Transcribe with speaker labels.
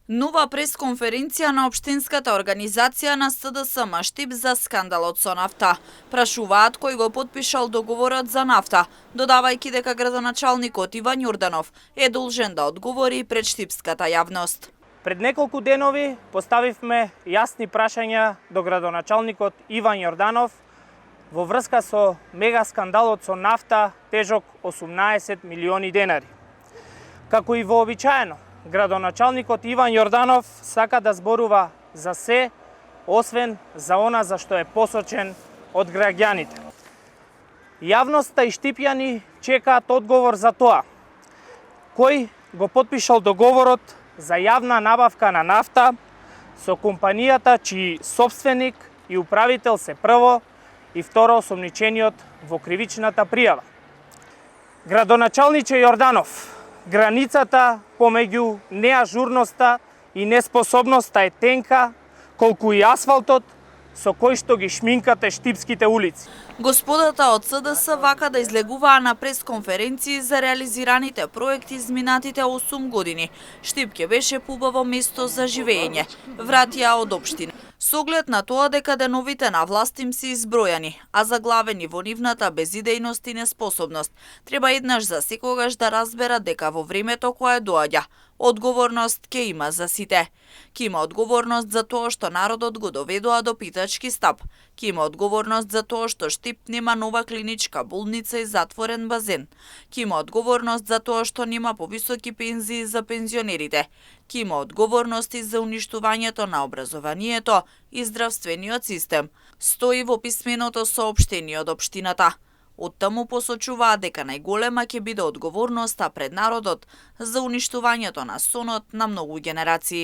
Speaker 1: Нова пресконференција на Општинската организација на СДСМ Штип за скандалот со нафта. Прашуваат кој го потпишал договорот за нафта, додавајќи дека градоначалникот Иван Јорданов е должен да одговори пред штипската јавност.
Speaker 2: Пред неколку денови поставивме јасни прашања до градоначалникот Иван Јорданов во врска со мега скандалот со нафта тежок 18 милиони денари. Како и вообичаено, градоначалникот Иван Јорданов сака да зборува за се, освен за она за што е посочен од граѓаните. Јавноста и штипјани чекаат одговор за тоа. Кој го потпишал договорот за јавна набавка на нафта со компанијата чиј собственик и управител се прво и второ осомничениот во кривичната пријава. Градоначалниче Јорданов, границата помеѓу неажурноста и неспособноста е тенка колку и асфалтот со кој што ги шминкате штипските улици.
Speaker 1: Господата од СДС вака да излегуваа на пресконференции за реализираните проекти изминатите 8 години. Штип ќе беше побаво место за живење, вратија од општина. Со оглед на тоа дека деновите на власт им се избројани, а заглавени во нивната безидејност и неспособност, треба еднаш за секогаш да разберат дека во времето кое доаѓа, одговорност ќе има за сите. Ќе има одговорност за тоа што народот го доведоа до питачки стап. Ќе има одговорност за тоа што Штип нема нова клиничка болница и затворен базен. Ќе има одговорност за тоа што нема повисоки пензии за пензионерите. Ќе има одговорност и за уништувањето на образованието и здравствениот систем. Стои во писменото соопштение од општината. Оттаму посочуваат дека најголема ќе биде одговорноста пред народот за уништувањето на сонот на многу генерации.